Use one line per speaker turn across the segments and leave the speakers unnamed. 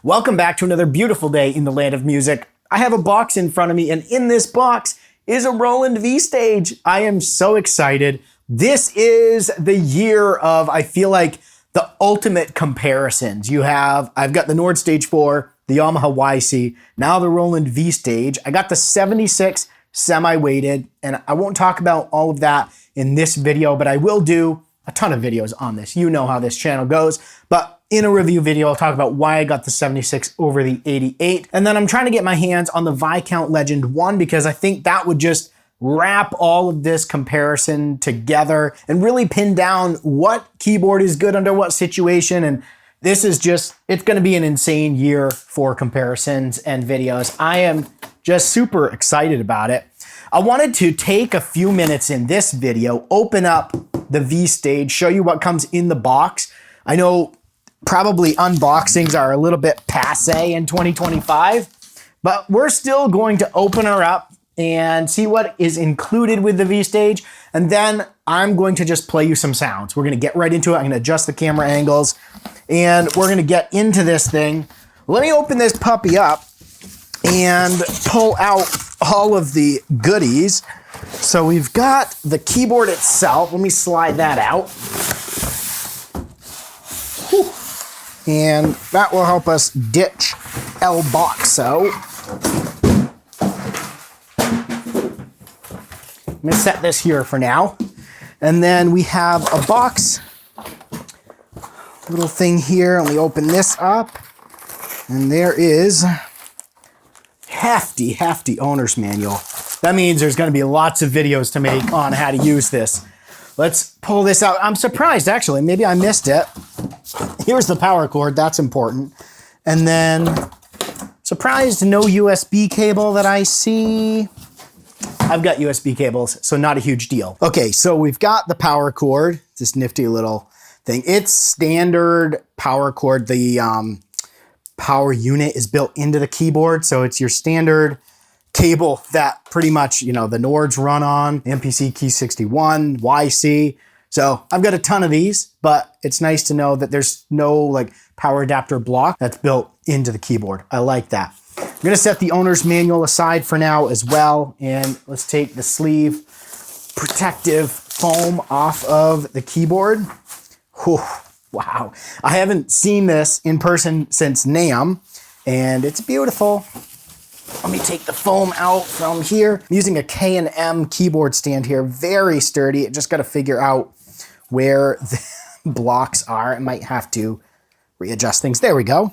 Welcome back to another beautiful day in the land of music. I have a box in front of me, and in this box is a Roland V stage. I am so excited. This is the year of, I feel like, the ultimate comparisons. I've got the Nord Stage 4, the Yamaha YC, now the Roland V stage. I got the 76 semi-weighted, and I won't talk about all of that in this video, but I will do a ton of videos on this. You know how this channel goes, but in a review video, I'll talk about why I got the 76 over the 88. And then I'm trying to get my hands on the Viscount Legend 1 because I think that would just wrap all of this comparison together and really pin down what keyboard is good under what situation. And this is just, it's gonna be an insane year for comparisons and videos. I am just super excited about it. I wanted to take a few minutes in this video, open up the V stage, show you what comes in the box. I know probably unboxings are a little bit passe in 2025, but we're still going to open her up and see what is included with the V stage. And then I'm going to just play you some sounds. We're gonna get right into it. I'm gonna adjust the camera angles and we're gonna get into this thing. Let me open this puppy up and pull out all of the goodies. So we've got the keyboard itself. Let me slide that out. Whew. And that will help us ditch El Boxo. I'm gonna set this here for now. And then we have a box, little thing here. Let me open this up. And there is hefty owner's manual. That means there's gonna be lots of videos to make on how to use this. Let's pull this out. I'm surprised, actually, maybe I missed it. Here's the power cord, that's important. And then, surprised no USB cable that I see. I've got USB cables, so not a huge deal. Okay, so we've got the power cord, this nifty little thing. It's standard power cord. The power unit is built into the keyboard, so it's your standard cable that pretty much, the Nords run on, MPC Key 61, YC. So I've got a ton of these, but it's nice to know that there's no power adapter block that's built into the keyboard. I like that. I'm gonna set the owner's manual aside for now as well, and let's take the sleeve protective foam off of the keyboard. Whew, wow, I haven't seen this in person since NAMM, and it's beautiful. Let me take the foam out from here. I'm using a K&M keyboard stand here, very sturdy. I just gotta figure out where the blocks are. I might have to readjust things. There we go.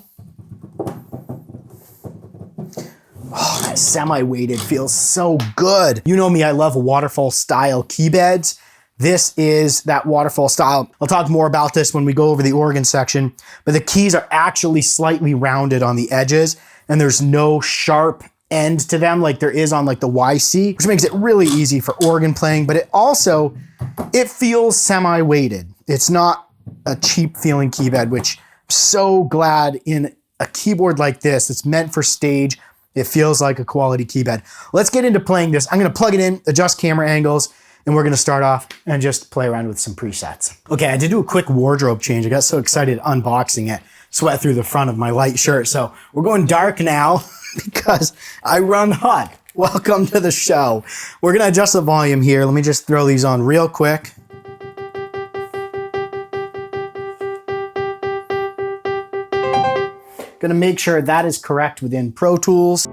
Oh, that semi-weighted feels so good. You know me, I love waterfall style key beds. This is that waterfall style. I'll talk more about this when we go over the organ section, but the keys are actually slightly rounded on the edges and there's no sharp end to them like there is on the YC, which makes it really easy for organ playing, but it feels semi-weighted. It's not a cheap feeling key bed, which I'm so glad in a keyboard like this, it's meant for stage. It feels like a quality key bed. Let's get into playing this. I'm gonna plug it in, adjust camera angles, and we're gonna start off and just play around with some presets. Okay, I had to do a quick wardrobe change. I got so excited unboxing it, sweat through the front of my light shirt. So we're going dark now because I run hot. Welcome to the show. We're gonna adjust the volume here. Let me just throw these on real quick. Gonna make sure that is correct within Pro Tools.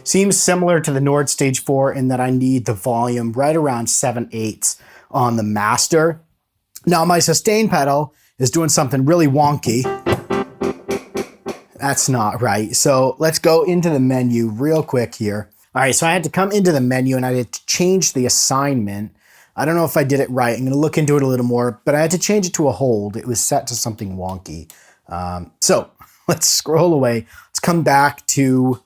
Seems similar to the Nord Stage 4 in that I need the volume right around 7/8 on the master. Now my sustain pedal is doing something really wonky. That's not right. So let's go into the menu real quick here. All right, so I had to come into the menu and I had to change the assignment. I don't know if I did it right. I'm gonna look into it a little more, but I had to change it to a hold. It was set to something wonky. So let's scroll away. Let's come back to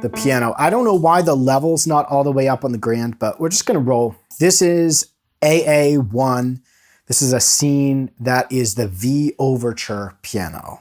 the piano. I don't know why the level's not all the way up on the grand, but we're just gonna roll. This is AA1. This is a scene that is the V overture piano.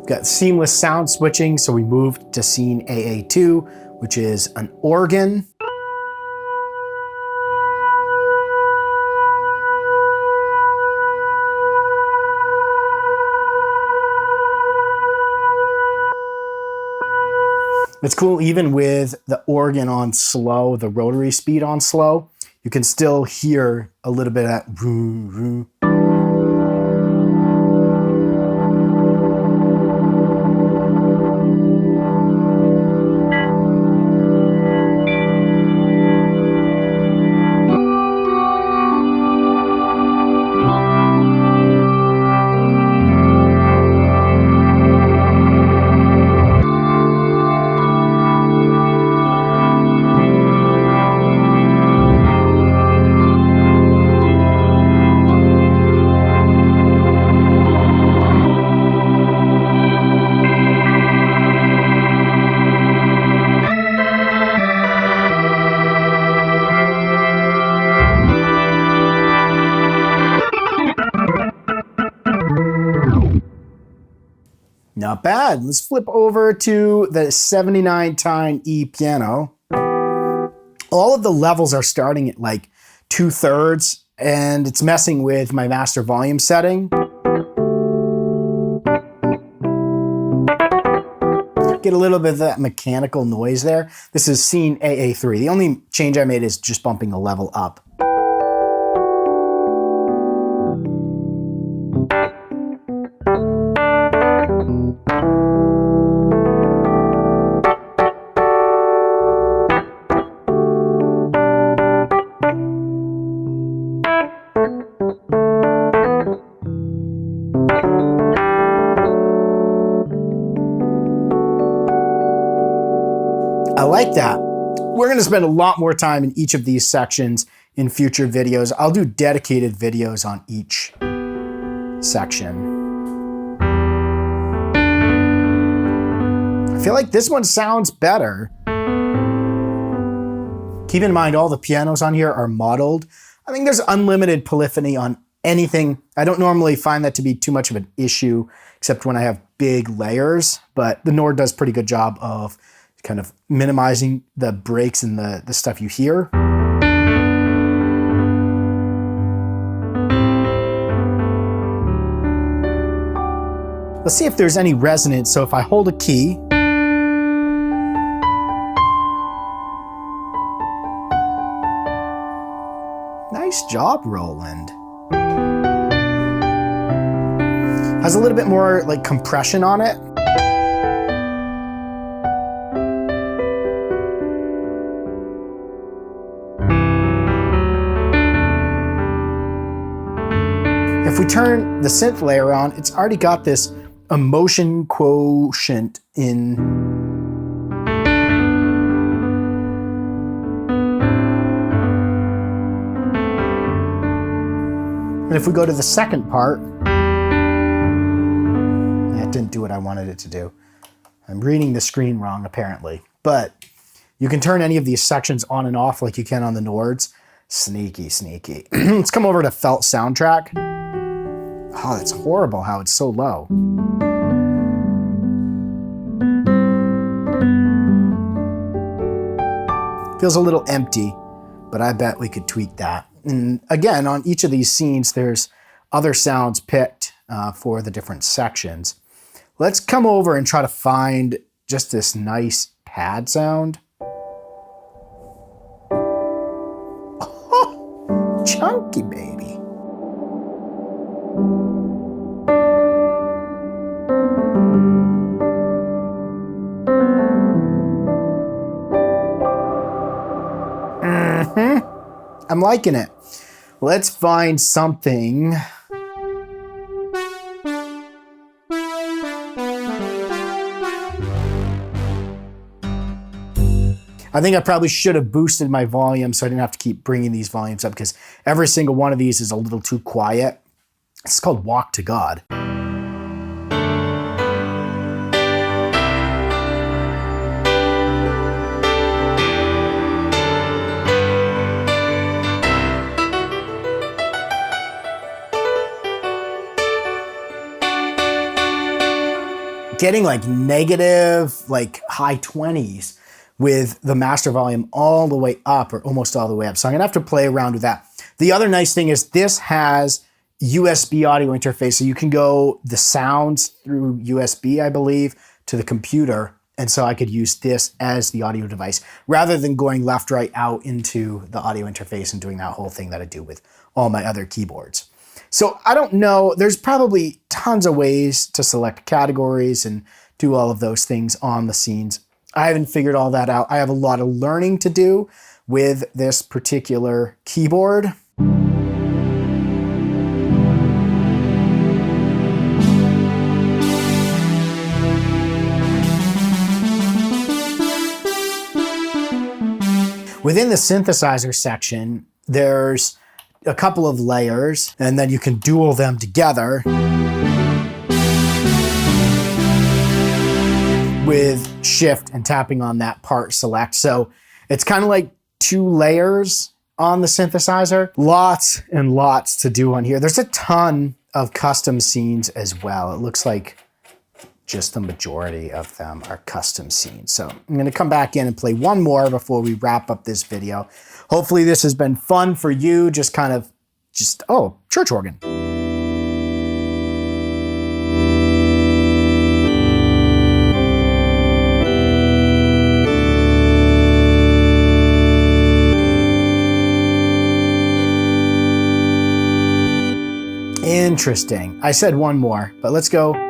Got seamless sound switching, so we moved to scene AA2, which is an organ. It's cool, even with the organ on slow, the rotary speed on slow, you can still hear a little bit of that vroom, vroom. Not bad. Let's flip over to the 79 tine E piano. All of the levels are starting at like 2/3, and it's messing with my master volume setting. Get a little bit of that mechanical noise there. This is scene AA3. The only change I made is just bumping the level up. I like that. We're going to spend a lot more time in each of these sections in future videos. I'll do dedicated videos on each section. I feel like this one sounds better. Keep in mind, all the pianos on here are modeled. I think there's unlimited polyphony on anything. I don't normally find that to be too much of an issue, except when I have big layers, but the Nord does a pretty good job of kind of minimizing the breaks and the stuff you hear. Let's see if there's any resonance. So if I hold a key, nice job, Roland. Has a little bit more like compression on it. If we turn the synth layer on, it's already got this emotion quotient in. And if we go to the second part, that didn't do what I wanted it to do. I'm reading the screen wrong, apparently. But you can turn any of these sections on and off like you can on the Nords. Sneaky, sneaky. Let's come over to Felt Soundtrack. Oh, that's horrible how it's so low. Feels a little empty, but I bet we could tweak that. And again, on each of these scenes, there's other sounds picked for the different sections. Let's come over and try to find just this nice pad sound. Oh, chunky baby. I'm liking it. Let's find something. I think I probably should have boosted my volume so I didn't have to keep bringing these volumes up, because every single one of these is a little too quiet. It's called Walk to God. getting like negative, like high 20s with the master volume all the way up or almost all the way up. So I'm gonna have to play around with that. The other nice thing is this has USB audio interface. So you can go the sounds through USB, I believe, to the computer. And so I could use this as the audio device rather than going left, right, out into the audio interface and doing that whole thing that I do with all my other keyboards. So I don't know, there's probably tons of ways to select categories and do all of those things on the scenes. I haven't figured all that out. I have a lot of learning to do with this particular keyboard. Within the synthesizer section, there's a couple of layers, and then you can dual them together with shift and tapping on that part select. So it's kind of like 2 layers on the synthesizer. Lots and lots to do on here. There's a ton of custom scenes as well. It looks like just the majority of them are custom scenes. So I'm gonna come back in and play one more before we wrap up this video. Hopefully this has been fun for you, oh, church organ. Interesting. I said one more, but let's go.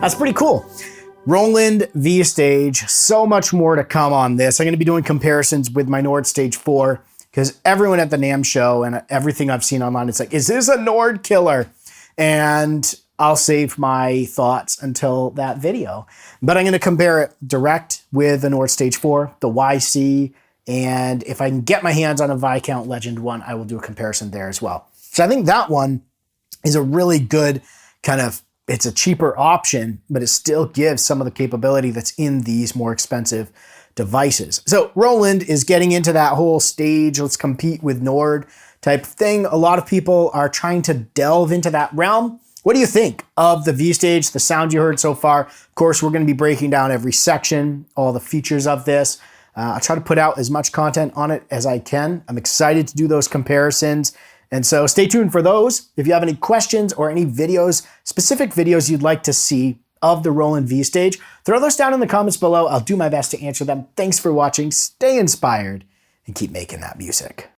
That's pretty cool. Roland V-Stage, so much more to come on this. I'm gonna be doing comparisons with my Nord Stage 4 because everyone at the NAMM show and everything I've seen online, it's like, is this a Nord killer? And I'll save my thoughts until that video. But I'm gonna compare it direct with the Nord Stage 4, the YC, and if I can get my hands on a Viscount Legend one, I will do a comparison there as well. So I think that one is a really good kind of, it's a cheaper option, but it still gives some of the capability that's in these more expensive devices. So Roland is getting into that whole stage, let's compete with Nord type of thing. A lot of people are trying to delve into that realm. What do you think of the V-Stage, the sound you heard so far? Of course, we're gonna be breaking down every section, all the features of this. I'll try to put out as much content on it as I can. I'm excited to do those comparisons. And so stay tuned for those. If you have any questions or any videos, specific videos you'd like to see of the Roland V-Stage, throw those down in the comments below. I'll do my best to answer them. Thanks for watching. Stay inspired and keep making that music.